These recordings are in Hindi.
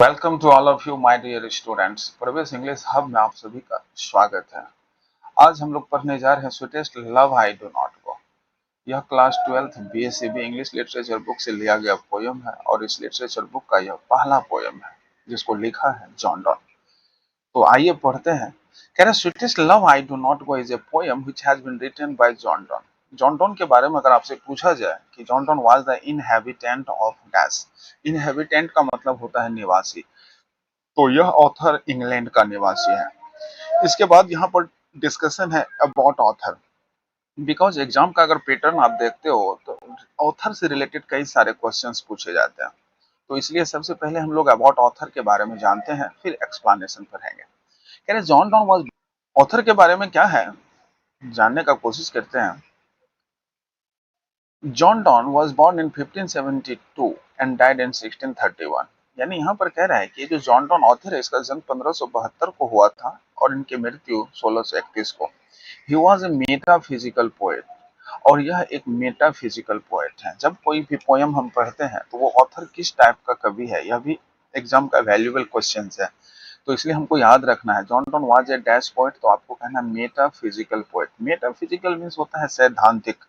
Welcome to all of you my dear students. Pravesh English hub में आप सभी का स्वागत है। आज हम लोग पढ़ने जा रहे हैं sweetest love I do not go. यह क्लास 12th बीएससीबी इंग्लिश लिटरेचर बुक से लिया गया पोयम है और इस लिटरेचर बुक का यह पहला पोयम है जिसको लिखा है जॉन डॉन। तो आइए पढ़ते हैं। कह रहे sweetest love I do not go is a poem which has been written by John Donne. John Donne के बारे में अगर आपसे पूछा जाए कि John Donne was the inhabitant of dash. Inhabitant का मतलब होता है निवासी, तो यह ऑथर इंग्लैंड का निवासी है। इसके बाद यहाँ पर डिस्कशन है अबाउट ऑथर। बिकॉज एग्जाम का अगर पैटर्न आप देखते हो तो ऑथर से रिलेटेड कई सारे क्वेश्चंस पूछे जाते हैं, तो इसलिए सबसे पहले हम लोग अबाउट ऑथर के बारे में जानते हैं, फिर एक्सप्लेनेशन पढ़ेंगे। कह रहे जॉन डॉन वाज, ऑथर के बारे में क्या है जानने का कोशिश करते हैं। John Donne was born in 1572 and died in 1631। यानी यहाँ पर कह रहा है कि जो जॉन डॉन ऑथर है इसका जन्म 1572 को हुआ था और इनकी मृत्यु 1631 को। He was a metaphysical poet, और यह एक मेटाफिजिकल पोएट है। जब कोई भी पोयम हम पढ़ते हैं तो वो ऑथर किस टाइप का कवि है, यह भी एग्जाम का वैल्यूएबल क्वेश्चन है। तो इसलिए हमको याद रखना है John Donne was a dash poet, तो आपको कहना है मेटाफिजिकल पोएट। मेटाफिजिकल मीन्स होता है सैद्धांतिक,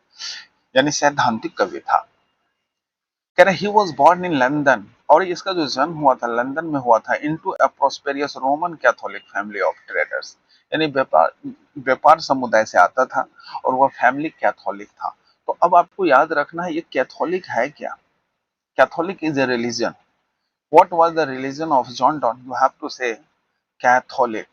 यानी सैद्धांतिक कवि था। कह रहे he was born in London, और इसका जो जन्म हुआ था लंदन में हुआ था, into a prosperous Roman Catholic family of traders. यानी व्यापार व्यापार समुदाय से आता था और वह फैमिली कैथोलिक था। तो अब आपको याद रखना है ये कैथोलिक है क्या। Catholic is a religion. What was the religion of John Donne, you have to say Catholic.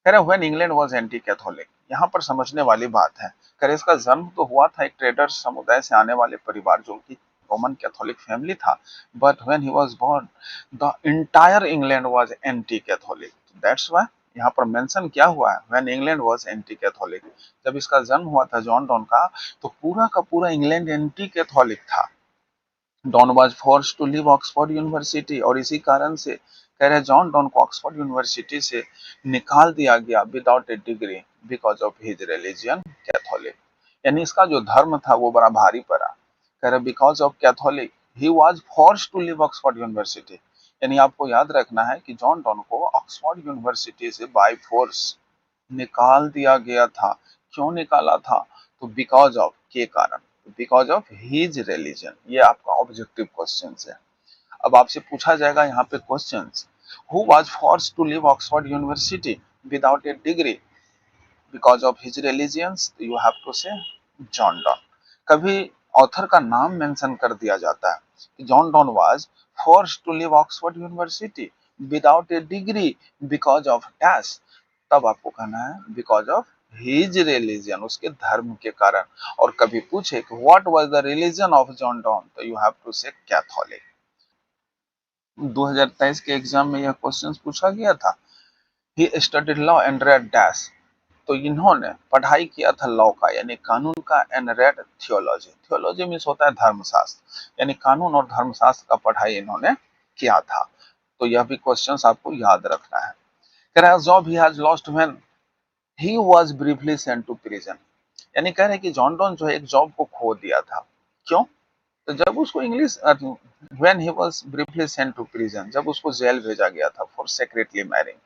कह रहे when England was anti Catholic, यहाँ पर समझने वाली बात है। कह रहे इसका जन्म तो हुआ था एक ट्रेडर समुदाय से आने वाले परिवार जो कि रोमन कैथोलिक फैमिली था, but when he was born the entire England was anti Catholic. That's why यहाँ पर मेंशन क्या हुआ है, when England was anti Catholic. जब इसका जन्म हुआ था जॉन डॉन तो पूरा का पूरा इंग्लैंड एंटी कैथोलिक था। Donne was forced to leave Oxford University, और इसी कारण से कह रहे जॉन डॉन को ऑक्सफोर्ड यूनिवर्सिटी से निकाल दिया गया without a degree because of his religion Catholic. यानी इसका जो धर्म था वो बड़ा भारी पड़ा। कह रहे because of Catholic he was forced to leave Oxford University. यानी आपको याद रखना है कि जॉन डॉन को ऑक्सफोर्ड यूनिवर्सिटी से बाय फोर्स निकाल दिया गया था। क्यों निकाला था, तो बिकॉज ऑफ के कारण, बिकॉज ऑफ हिज रिलीजन। ये आपका ऑब्जेक्टिव क्वेश्चन है। अब आपसे पूछा जाएगा यहाँ पे question, who was forced to leave Oxford University without a degree because of his religions, you have to say John Donne. कभी ऑथर का नाम मेंशन कर दिया जाता है कि John Donne was forced to leave Oxford University without a degree because of dash, तब आपको कहना है बिकॉज ऑफ हिज रिलीजन, उसके धर्म के कारण। और कभी पूछे कि what was the religion of John don, तो you have to say Catholic. 2023 के एग्जाम में यह क्वेश्चन पूछा गया था। He studied law and red dash, तो इन्होंने पढ़ाई किया था लॉ का यानी कानून का, and red theology. Theology means होता है धर्मशास्त्र, यानी कानून और धर्मशास्त्र का पढ़ाई इन्होंने किया था। तो यह भी क्वेश्चंस आपको याद रखना है। कह रहा है job he has lost when he was briefly sent to prison. यानी कह रहे हैं कि जॉन डॉन जो है एक जॉब को खो दिया था। क्यों, तो जब उसको English when he was briefly sent to prison, जब उसको जेल भेजा गया था फॉर सेक्रेटली मैरिंग।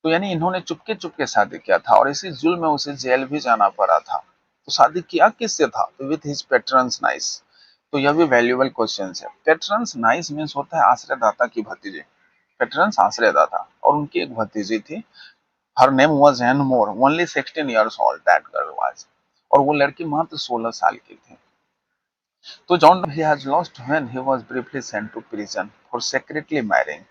तो यानी इन्होंने चुपके चुपके शादी किया था और इसी जुल्म में उसे जेल भी जाना पड़ा था। तो शादी किया किससे था, तो विथ हिज पेट्रन्स नाइस। तो यह भी वैल्यूएबल क्वेश्चन है। पेट्रन्स नाइस मीन्स होता है आश्रयदाता की भतीजी। पेट्रन्स आश्रयदाता, और उनकी एक भतीजी थी। Her name was Ann More, only 16 years old that girl was, और वो लड़की मात्र 16 साल की थी। तो John he has lost when he was briefly sent to prison for secretly marrying.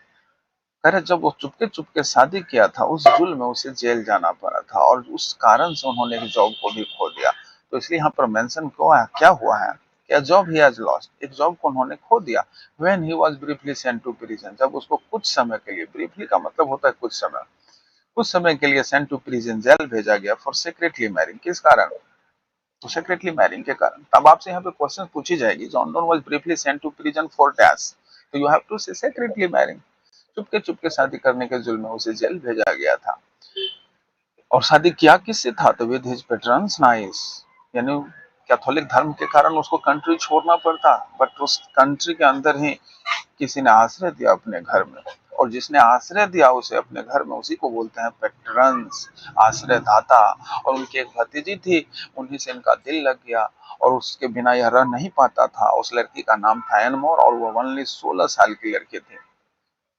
कह रहे जब वो चुपके चुपके शादी किया था उस जुल्म में उसे जेल जाना पड़ा था, और उस कारण से उन्होंने एक जॉब को भी खो दिया। तो इसलिए यहाँ पर मेंशन क्या हुआ है, क्या जॉब ही हैज लॉस्ट, एक जॉब को उन्होंने खो दिया। When he was briefly sent to prison, जब उसको कुछ समय के लिए, ब्रीफली का मतलब होता है कुछ समय, कुछ समय के लिए सेंट टू प्रिजन जेल भेजा गया फॉर सेक्रेटली मैरिंग। किस कारण, तो सेक्रेटली मैरिंग के कारण। तब आपसे यहाँ पे क्वेश्चन पूछी जाएगी John Donne was briefly sent to prison for dash, तो you have to say secretly marrying. चुपके चुपके शादी करने के जुल्म में उसे जेल भेजा गया था। और शादी किया किससे था, तो विद हिज पेट्रन्स नाइस, यानी कैथोलिक धर्म के कारण उसको कंट्री छोड़ना पड़ता, बट उस कंट्री के अंदर ही किसी ने आश्रय दिया अपने घर में, और जिसने आश्रय दिया उसे अपने घर में, उसी को बोलते हैं पेट्रन्स, आश्रय दाता। और उनकी एक भतीजी थी, उन्हीं से इनका दिल लग गया, और उसके बिना यह रह नहीं पाता था। उस लड़की का नाम था एन मोर, और वो ओनली 16 साल की लड़की थी।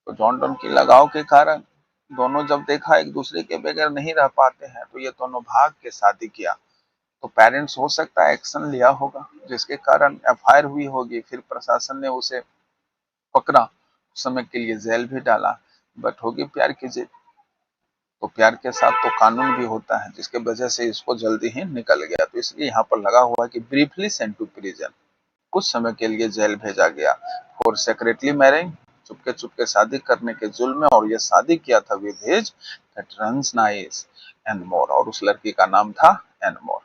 तो जॉन डॉन की लगाव के कारण दोनों जब देखा एक दूसरे के बगैर नहीं रह पाते हैं, तो ये दोनों भाग के शादी किया। तो पेरेंट्स हो सकता है एक्शन लिया होगा, जिसके कारण एफआईआर हुई होगी, फिर प्रशासन ने उसे पकड़ा, उस समय के लिए जेल भी डाला, बट होगी प्यार की जीत। तो प्यार के साथ तो कानून भी होता है, जिसके वजह से इसको जल्दी ही निकल गया। तो इसलिए यहाँ पर लगा हुआ है कि ब्रीफली सेंट टू प्रिजन, कुछ समय के लिए जेल भेजा गया फॉर सेक्रेटली मैरिंग, चुपके चुपके शादी करने के जुल्म में। और ये शादी किया था with his that nice and more, और उस लड़की का नाम था एन मोर।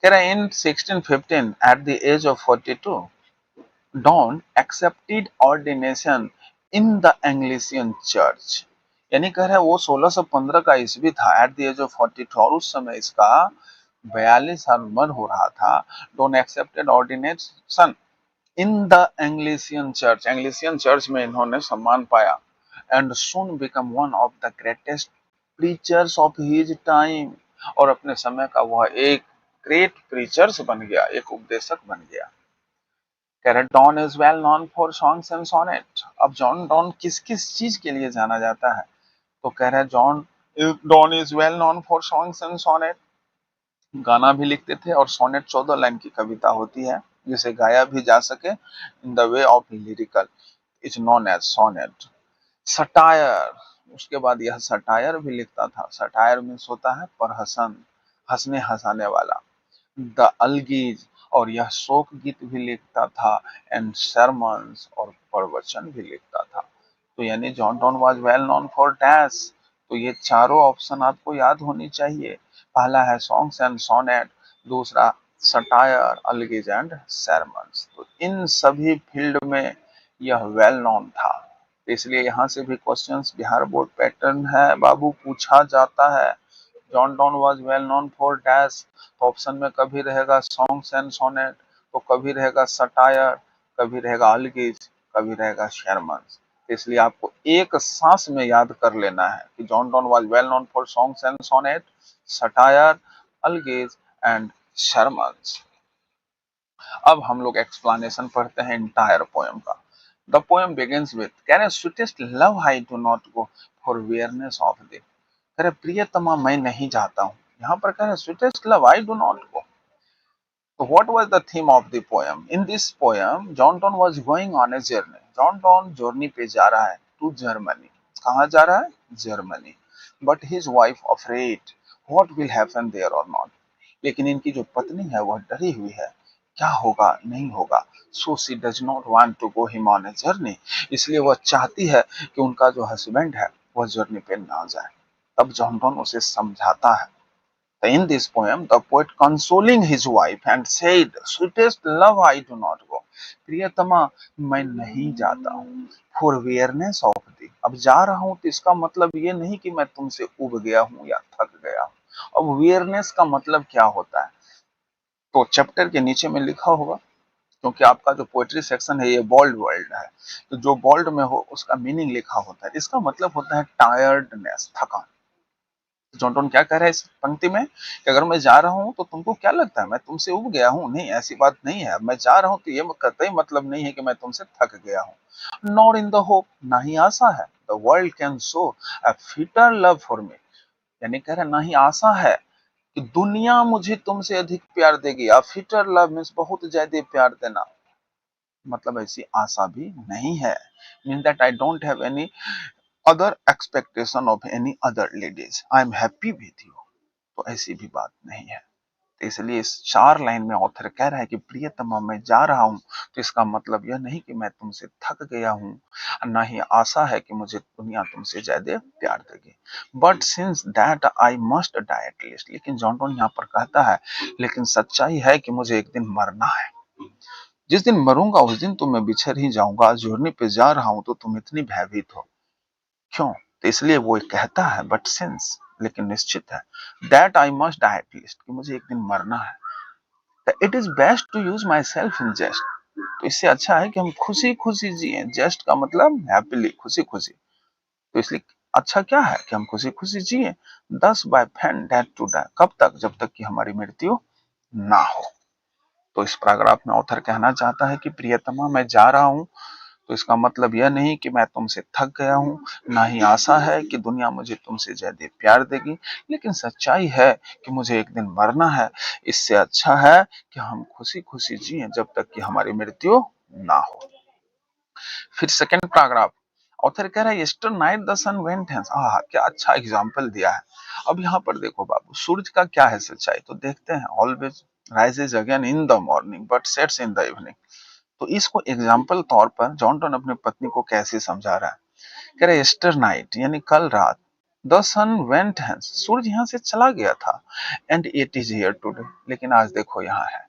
कह रहे in 1615 at the age of 42 Donne accepted ordination in the Anglican church. यानी कह रहे वो 1615 का ईस्वी था, एट द एज ऑफ 42, और उस समय इसका 42 साल उम्र हो रहा था। Donne accepted ordination in the Anglican church, Anglican church में इन्होंने सम्मान पाया। And soon become one of the greatest preachers of his time, और अपने समय का वह एक ग्रेट प्रीचर्स बन गया, एक उपदेशक बन गया। कह रहे Donne is well known for songs and sonnet. अब जॉन डॉन किस किस चीज के लिए जाना जाता है? तो कह रहे Donne is well known for songs and sonnet, गाना भी लिखते थे, और सोनेट 14 लाइन की कविता होती है जिसे गाया भी जा सके in the way of lyrical, is known as sonnet. Satire, उसके बाद यह सटायर भी लिखता था। सटायर मीन्स होता है परहसन, हंसने हंसाने वाला। द अलगीज, और यह शोक गीत भी लिखता था। एंड सरमन्स, और प्रवचन भी लिखता था। तो यानी John Donne was well known for dash. तो ये चारों ऑप्शन आपको याद होनी चाहिए। पहला है सॉन्ग्स एंड सोनेट, दूसरा सटायर, अलगीज एंड सरमन्स। तो इन सभी फील्ड में यह वेल नोन था। तो इसलिए यहाँ से भी क्वेश्चंस बिहार बोर्ड पैटर्न है बाबू, पूछा जाता है। John Donne was well known for dash, तो ऑप्शन में कभी रहेगा सॉन्ग्स एंड सोनेट, तो कभी रहेगा सटायर, कभी रहेगा अलगीज, कभी रहेगा शेरमन्स। इसलिए आपको एक सांस में याद कर लेना है कि John Donne was well known for songs and sonnet, satire, elegies and sermons. अब हम लोग एक्सप्लेनेशन पढ़ते हैं इंटायर पोएम का। द पोएम बिगिंस विद, कह रहे sweetest love I do not go for weariness of the, कह रहे प्रियतमा मैं नहीं जाता हूँ। यहाँ पर कह रहे sweetest love I do not go. तो what was the theme of the poem? In this poem John Donne was going on a journey, John Donne journey पे जा रहा है टू जर्मनी। कहाँ जा रहा है? Germany. But his wife afraid what will happen there or not, लेकिन इनकी जो पत्नी है वह डरी हुई है, क्या होगा नहीं होगा। So she does not want to go him on a journey, इसलिए वह चाहती है कि उनका जो हस्बैंड है वह जर्नी पे ना जाए। तब जॉन डॉन उसे समझाता है। In this poem, the poet consoling his wife and said, "Sweetest love, I do not go." प्रियतमा मैं नहीं जाता हूँ। For weariness of thee, अब जा रहा हूँ तो इसका मतलब ये नहीं कि मैं तुमसे उब गया हूँ या थक गया हूँ। अब weariness का मतलब क्या होता है? तो चैप्टर के नीचे में लिखा होगा, क्योंकि आपका जो पोएट्री सेक्शन है ये बोल्ड वर्ड है, तो जो बोल्ड में हो उसका मीनिंग लिखा होता है। इसका मतलब होता है टायर्डनेस, थकान। जॉन टोन क्या कह रहा है इस पंक्ति में कि अगर मैं जा रहा हूं तो तुमको क्या लगता है मैं तुमसे उब गया हूं? नहीं, ऐसी बात नहीं है। मैं जा रहा हूं तो ये कतई मतलब नहीं है कि मैं तुमसे थक गया हूं। नॉट इन द होप, ना ही आशा है, the world can show a fitter love for me, यानी कह रहे ना ही आशा है कि दुनिया मुझे तुमसे अधिक प्यार देगी। अ फिटर लव मीन्स बहुत ज्यादा प्यार देना, मतलब ऐसी आशा भी नहीं है। Mean that I don't have any other expectation of any other ladies, I am happy with you। तो ऐसी भी बात नहीं है। तो इसलिए इस 4 लाइन में ऑथर कह रहा है कि प्रियतमा मैं जा रहा हूं तो इसका मतलब यह नहीं कि मैं तुमसे थक गया हूं, ना ही आशा है कि मुझे दुनिया तुमसे ज्यादा प्यार देगी। But since that I must die at least, लेकिन जॉन डॉन यहाँ पर कहता है लेकिन सच्चाई है कि मुझे एक दिन मरना है। जिस दिन मरूंगा उस दिन तो मैं बिछड़ ही जाऊंगा। जर्नी पे जा रहा हूं तो तुम इतनी भयभीत हो क्यों? तो इसलिए वो कहता है बट सिंस, लेकिन निश्चित है, that I must die at least, कि मुझे एक दिन मरना है। It is best to use myself in jest. तो इससे अच्छा है कि हम खुशी खुशी जिए। जेस्ट का मतलब हैप्पीली, खुशी खुशी। तो इसलिए अच्छा क्या है कि हम खुशी खुशी जिए। Thus by feigned deaths to die, कब तक? जब तक कि हमारी मृत्यु ना हो। तो इस पैराग्राफ में ऑथर कहना चाहता है कि प्रियतमा मैं जा रहा हूं, तो इसका मतलब यह नहीं कि मैं तुमसे थक गया हूं, ना ही आशा है कि दुनिया मुझे तुमसे ज्यादा प्यार देगी, लेकिन सच्चाई है कि मुझे एक दिन मरना है। इससे अच्छा है कि हम खुशी खुशी जिए जब तक कि हमारी मृत्यु ना हो। फिर सेकंड पैराग्राफ, ऑथर कह रहा है yesternight the sun went hence. हाँ, क्या अच्छा एग्जाम्पल दिया है। अब यहाँ पर देखो बाबू, सूरज का क्या है सच्चाई, तो देखते हैं। Always rises again in the morning but sets in the evening. तो इसको एग्जाम्पल तौर पर जॉनटन अपनी पत्नी को कैसे समझा रहा है। कह रहे यस्टर नाइट यानी कल रात, द सन वेंट हेंस सूरज यहाँ से चला गया था, and it is here today लेकिन आज देखो यहाँ है।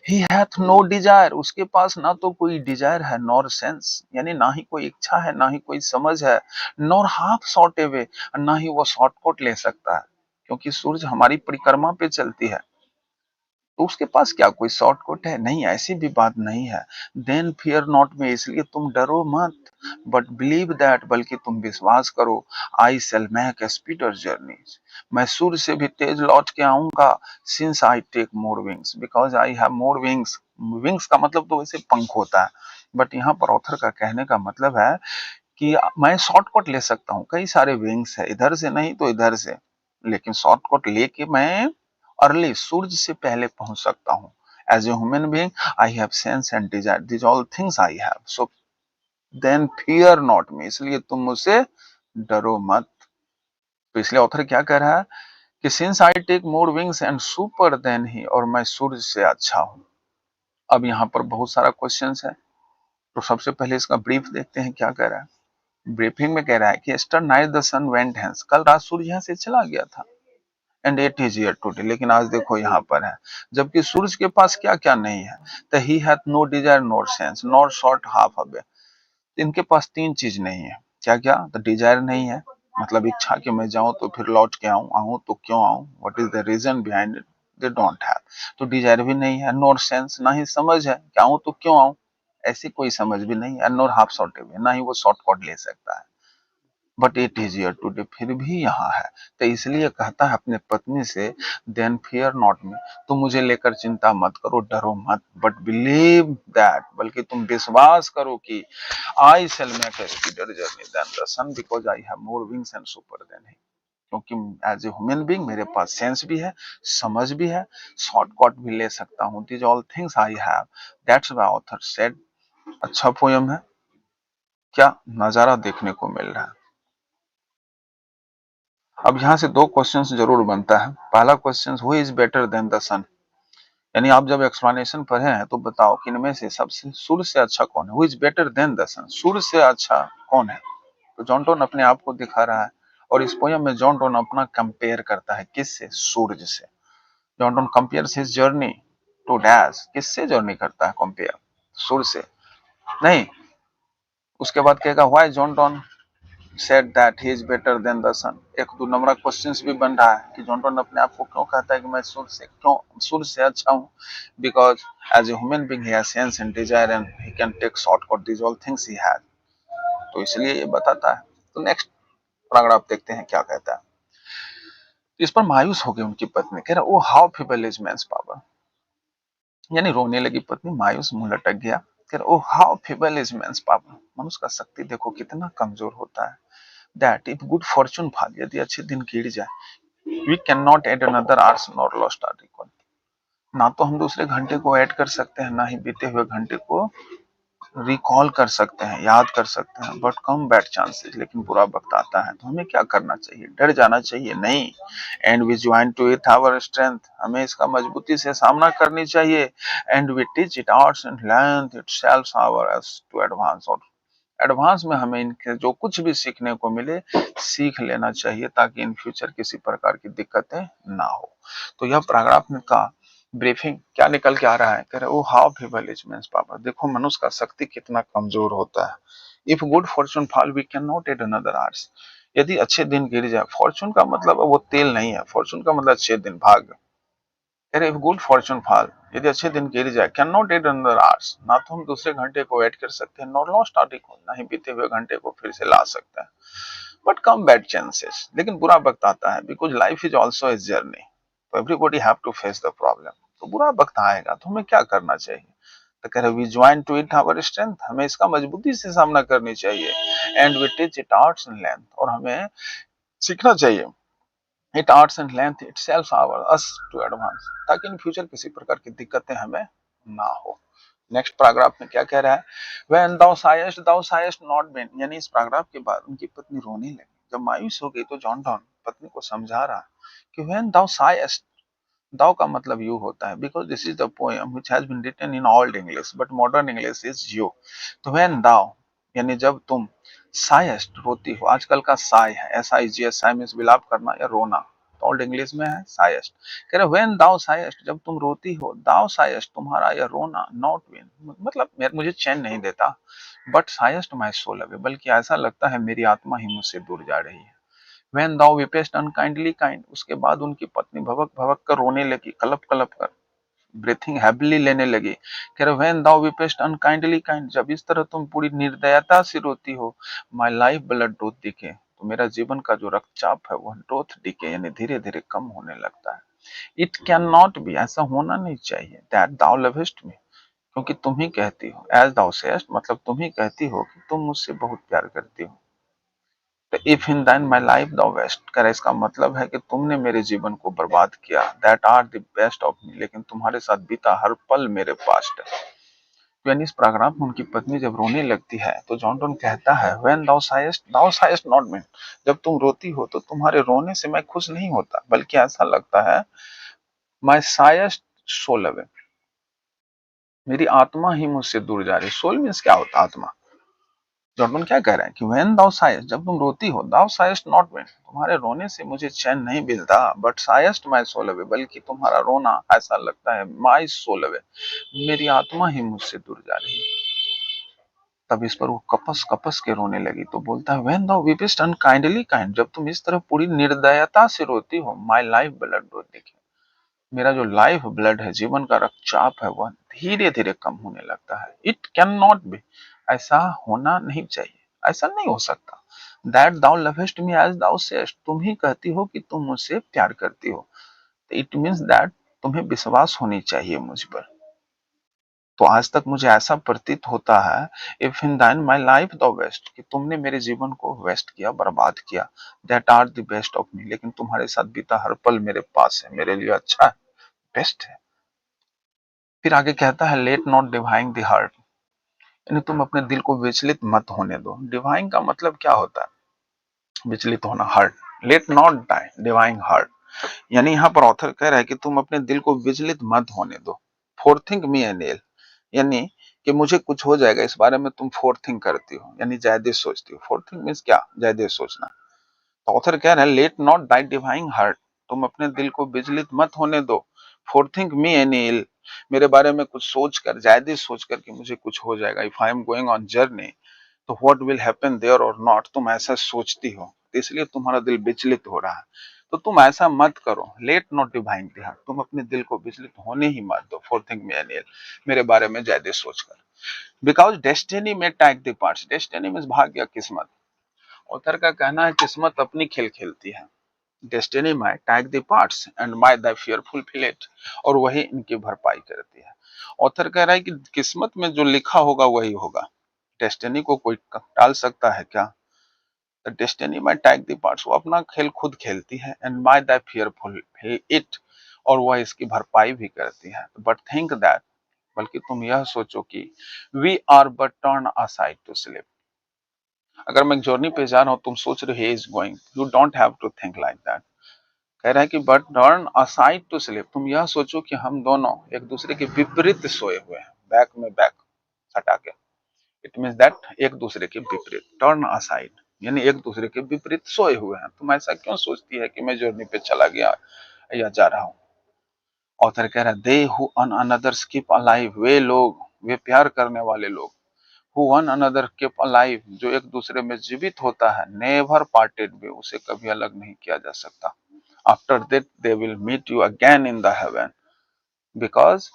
ही हैथ नो डिजायर, उसके पास ना तो कोई डिजायर है, नॉर सेंस यानी ना ही कोई इच्छा है, ना ही कोई समझ है, नॉर हाफ शॉर्ट अवे, ना ही वो शॉर्टकट ले सकता है, क्योंकि सूरज हमारी परिक्रमा पे चलती है। तो उसके पास क्या कोई शॉर्टकट है? नहीं, ऐसी भी बात नहीं है। देन फियर नॉट में, इसलिए तुम डरो मत, बट बिलीव दैट, बल्कि तुम विश्वास करो। I shall make a speedier journey, मैं सूर्य से भी तेज लौट के आऊंगा। Since I take more wings, because I have more wings. Wings का मतलब तो वैसे पंख होता है, बट यहाँ पर ऑथर का कहने का मतलब है कि मैं शॉर्टकट ले सकता हूँ। कई सारे विंग्स है, इधर से नहीं तो इधर से, लेकिन शॉर्टकट लेके मैं अर्ली सूरज से पहले पहुंच सकता हूँ। As a human being I have sense and desire, this all things I have, so then fear not me, इसलिए तुम मुझसे डरो मत। तो इसलिए ऑथर क्या कह रहा है कि since I take more wings and super than he, और मैं सूरज से अच्छा हूँ। अब यहाँ पर बहुत सारा क्वेश्चंस है, तो सबसे पहले इसका ब्रीफ देखते हैं क्या कह रहा है। ब्रीफिंग में कह रहा है कि yesternight the sun went hence, कल रात सूर्य यहाँ से चला गया था, and it is here today लेकिन आज देखो यहाँ पर है। जबकि सूरज के पास क्या क्या नहीं है, the he hath no desire nor sense nor short half away, इनके पास तीन चीज नहीं है। क्या क्या? द डिजायर नहीं है, मतलब इच्छा कि मैं जाऊं तो फिर लौट के आऊं, आऊं तो क्यों आऊं, what is the reason behind it, they don't have. तो डिजायर भी नहीं है, नॉर सेंस ना ही समझ है कि आऊं तो क्यों आऊं, ऐसी कोई समझ भी नहीं है, नॉर हाफ शॉर्ट अवे, ना ही वो शॉर्टकट ले सकता है। But it is here today, फिर भी यहाँ है। तो इसलिए कहता है अपने पत्नी से, देन फियर नॉट मी, तुम मुझे लेकर चिंता मत करो, डरो मत, बट बिलीव दैट, बल्कि तुम विश्वास करो कि I shall make a speedier journey than the sun, because I have more wings and super than he, क्योंकि एज ए ह्यूमन बीइंग मेरे पास सेंस भी है, समझ भी है, शॉर्टकट भी ले सकता हूँ, this all things I have, that's why author said. अच्छा पोयम है, क्या नजारा देखने को मिल रहा है। अब यहाँ से दो क्वेश्चंस जरूर बनता है। पहला question, who is better than the sun, यानी आप जब एक्सप्लेनेशन पढ़े हैं तो बताओ कि इनमें से सबसे सूर्य से अच्छा कौन है। Who is better than the sun, सूर्य से अच्छा कौन है। तो जॉन टोन अपने आप को दिखा रहा है, और इस पोयम में जॉन टोन अपना कंपेयर करता है किससे? सूरज से। John Donne compares his journey to dash, किससे जर्नी करता है कंपेयर? सूर्य से नहीं। उसके बाद कहेगा why John Donne said that he is better than the sun। एक दो नंबर क्वेश्चंस भी बन रहा है कि जॉनटन अपने आप को क्यों कहता है कि मैं सूर्य से अच्छा हूँ, because as a human being he has sense and desire and he can take shortcut, this all things he has. तो इसलिए ये बताता है। तो नेक्स्ट पैराग्राफ देखते हैं क्या कहता है। इस पर मायूस हो गई उनकी पत्नी, कह रहा oh how feeble is man's power, यानी रोने लगी पत्नी, मायूस मुंह लटक गया। कह रहा oh how feeble is man's power, मनुष्य का शक्ति देखो कितना कमजोर होता है। That if good fortune fall, यदि अच्छे दिन गिर जाए, we can not add another hours nor lost hour equal, ना तो हम दूसरे घंटे को ऐड कर सकते हैं, ना ही बीते हुए घंटे को रिकॉल कर सकते हैं, याद कर सकते हैं। बट कम बैड चांसेस, लेकिन बुरा वक्त आता है, तो हमें क्या करना चाहिए? डर जाना चाहिए नहीं। And we join to it our strength, हमें इसका मजबूती से सामना करनी चाहिए। And we teach it ours and learn it self our to advance, और एडवांस में हमें इनके जो कुछ भी सीखने को मिले सीख लेना चाहिए, ताकि इन फ्यूचर किसी प्रकार की दिक्कतें ना हो। तो यह पैराग्राफ का ब्रीफिंग क्या निकल के आ रहा है, कह रहे oh how feeble is man's power, देखो मनुष्य का शक्ति कितना कमजोर होता है। If good fortune fall we can not add another hours, यदि अच्छे दिन गिर जाए, फॉर्चून का मतलब वो तेल नहीं है, फॉर्चून का मतलब अच्छे दिन, भाग्य। कह रहे इफ गुड फॉर्चून फॉल, यदि अच्छे दिन गिर जाए, can not add another hours, ना तो हम दूसरे घंटे को ऐड कर सकते हैं, नॉट लॉस्ट आर्टिकल, ना ही बीते हुए घंटे को फिर से ला सकते हैं। बट कम बैड चांसेस, लेकिन बुरा वक्त आता है, because life is also a journey, तो everybody have to face the problem. तो बुरा वक्त आएगा तो हमें क्या करना चाहिए? तो कह रहे we join to it our strength, हमें इसका मजबूती से सामना करनी चाहिए। And we teach it arts and length, और हमें सीखना चाहिए it arts and length itself our us to advance, ताकि इन फ्यूचर किसी प्रकार की दिक्कतें हमें ना हो। नेक्स्ट पैराग्राफ में क्या कह रहा है? When thou sayest not been, यानी इस पैराग्राफ के बाद उनकी पत्नी रोने लगी। जब मायूस हो गई तो जॉन डॉन पत्नी को समझा रहा कि when thou sayest, दाव का मतलब यू होता है, because this is the poem which has been written in old English but modern English is you. तो व्हेन दाव यानी जब तुम, सायस्ट रोती हो, आजकल का साय है, S I G S, Sai means विलाप करना या रोना, तो ओल्ड इंग्लिश में है सायस्ट। कह रहे व्हेन दाव सायस्ट, जब तुम रोती हो, दाव सायस्ट तुम्हारा यह रोना, नॉट विन मतलब मुझे चैन नहीं देता, बट सायस्ट माय सोल अवे, बल्कि ऐसा लगता है मेरी आत्मा ही मुझसे दूर जा रही है। When thou weepest unkindly kind, उसके बाद उनकी पत्नी भवक भवक कर रोने लगी, कलप कलप कर, ब्रीथिंग हैबिली लेने लगी। कह रहे when thou weepest unkindly kind, जब इस तरह तुम पूरी निर्दयता से रोती हो, my life blood doth decay, तो मेरा जीवन का जो रक्तचाप है वह डोथ डिके यानी धीरे धीरे कम होने लगता है। इट कैन नॉट बी, ऐसा होना नहीं चाहिए, दैट thou lovest me, क्योंकि तुम ही कहती हो, एज thou sayest मतलब तुम ही कहती हो कि तुम मुझसे बहुत प्यार करती हो। If in then my life the waste, कर इसका मतलब है कि तुमने मेरे जीवन को बर्बाद किया, that are the best of me, लेकिन तुम्हारे साथ बीता हर पल मेरे पास है। यानी इस पैराग्राफ में उनकी पत्नी जब रोने लगती है तो जॉनडन कहता है व्हेन दाउ सायस्ट नॉट मी, जब तुम रोती हो तो तुम्हारे रोने से मैं खुश नहीं होता, बल्कि ऐसा लगता है माई सायस्ट सोल अवे, मेरी आत्मा ही मुझसे दूर जा रही। सोल मीन्स क्या होता है? आत्मा। जॉर्डन क्या कह रहे हैं कि व्हेन दाउ सायस्ट, जब तुम रोती हो, दाउ सायस्ट नॉट व्हेन, तुम्हारे रोने से मुझे चैन नहीं मिलता, बट सायस्ट माय सोल अवे, बल्कि तुम्हारा रोना ऐसा लगता है माय सोल अवे, मेरी आत्मा ही मुझसे दूर जा रही है। तब इस पर वो कपस कपस के रोने लगी तो बोलता है व्हेन दाउ वीपेस्ट अनकाइंडली काइंड, जब तुम इस तरह पूरी निर्दयता से रोती हो, माय लाइफ ब्लड डोथ डिके, मेरा जो लाइफ ब्लड है, जीवन का रक्तचाप है, वह धीरे धीरे कम होने लगता है। इट कैन नॉट बी, ऐसा होना नहीं चाहिए, ऐसा नहीं हो सकता। That thou lovest me as thou sayest, तुम ही कहती हो कि तुम मुझसे प्यार करती हो, इट मीन्स दैट तुम्हें विश्वास होनी चाहिए मुझ पर। तो आज तक मुझे ऐसा प्रतीत होता है, इफ इन दाइन माई लाइफ द वेस्ट, कि तुमने मेरे जीवन को वेस्ट किया, बर्बाद किया, that are the best of me, लेकिन तुम्हारे साथ बीता हर पल मेरे पास है, मेरे लिए अच्छा है, बेस्ट है। फिर आगे कहता है let not divine the heart, यानी तुम अपने दिल को विचलित मत होने दो। डिवाइन का मतलब क्या होता है? विचलित होना, heart. Let not thy divine heart, यानी यहाँ पर ऑथर कह रहा है कि तुम अपने दिल को विचलित मत होने दो। फोर थिंक मी एन एल, यानी कि मुझे कुछ हो जाएगा इस बारे में तुम फोर थिंक करती हो, यानी ज्यादा सोचती हो। फोर थिंक मीन्स क्या? ज्यादा सोचना। तो ऑथर कह रहे हैं let not thy divine heart, तुम अपने दिल को विचलित मत होने दो। Forethink me any ill, मेरे बारे में कुछ सोच कर, ज्यादा सोच कर कि मुझे कुछ हो जाएगा। If I am going on journey तो what will happen there or not, तुम ऐसा सोचती हो, तो इसलिए तुम्हारा दिल विचलित हो रहा है। तो तुम ऐसा मत करो। लेट नॉट डिवाइन हार्ट, तुम अपने दिल को विचलित होने ही मत दो। Forethink me any ill, मेरे बारे में ज्यादा सोचकर। बिकॉज डेस्टिनी में tag the parts, destiny means भाग्य, किस्मत। ऑथर का कहना है किस्मत अपनी खेल खेलती है। Destiny my tag the parts and my the fear fulfil it, और वही इनकी भरपाई करती है। ऑथर कह रहा है कि किस्मत में जो लिखा होगा वही होगा। डेस्टिनी को कोई टाल सकता है क्या? The destiny my tag the parts, वो अपना खेल खुद खेलती है, and my the fear fulfil it, और वह इसकी भरपाई भी करती है। बट थिंक दैट, बल्कि तुम यह सोचो कि we are but turn aside to sleep, अगर मैं एक जर्नी पे जा रहा हूँ, तुम सोच रहे हो he is going, you don't have to think like that. कह रहा है कि but turn aside to sleep, तुम यह सोचो कि हम दोनों एक दूसरे के विपरीत सोए हुए हैं, बैक में बैक सटा के। इट मीन्स दैट एक दूसरे के विपरीत, टर्न असाइड यानी एक दूसरे के विपरीत सोए हुए हैं। तुम ऐसा क्यों सोचती है कि मैं जर्नी पे चला गया या जा रहा हूँ? ऑथर कह रहा है they who one another keep alive, वे लोग, वे प्यार करने वाले लोग, who one another keep alive, जो एक दूसरे में जीवित होता है, never parted way, उसे कभी अलग नहीं किया जा सकता। After that they will meet you again in the heaven, because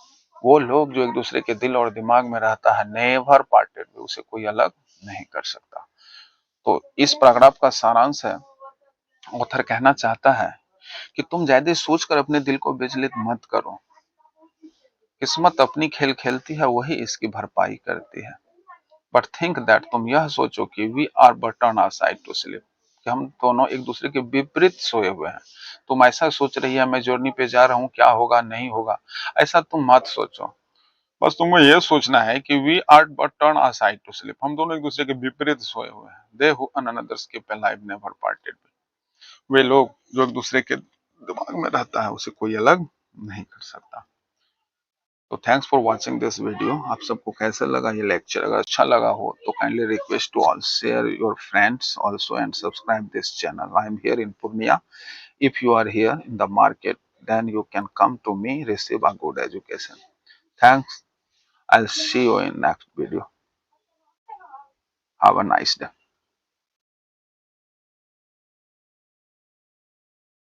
वो लोग जो एक दूसरे के दिल और दिमाग में रहता है, नेवर पार्टेड, उसे कोई अलग नहीं कर सकता। तो इस पैराग्राफ का सारांश है, ऑथर कहना चाहता है कि तुम ज्यादा सोचकर अपने दिल को विचलित मत करो। किस्मत अपनी खेल खेलती है, वही इसकी भरपाई करती है। बट थिंक दैट, तुम यह सोचो कि we are but turn aside to sleep, कि हम दोनों एक दूसरे के विपरीत सोए हुए हैं। तुम ऐसा सोच रही है मैं जर्नी पे जा रहा हूँ, क्या होगा नहीं होगा, ऐसा तुम मत सोचो। बस तुम्हें यह सोचना है कि we are but turn aside to sleep, हम दोनों एक दूसरे के विपरीत सोए हुए हैं। They who another skip a life never parted, वे लोग जो एक दूसरे के दिमाग में रहता है, उसे कोई अलग नहीं कर सकता। तो thanks for watching this video. आप सबको कैसा लगा ये लेक्चर? अगर अच्छा लगा हो तो kindly request to all share your friends also and subscribe this channel. I am here in Purnia. If you are here in the market, then you can come to me, receive a good education. Thanks. I'll see you in next video. Have a nice day.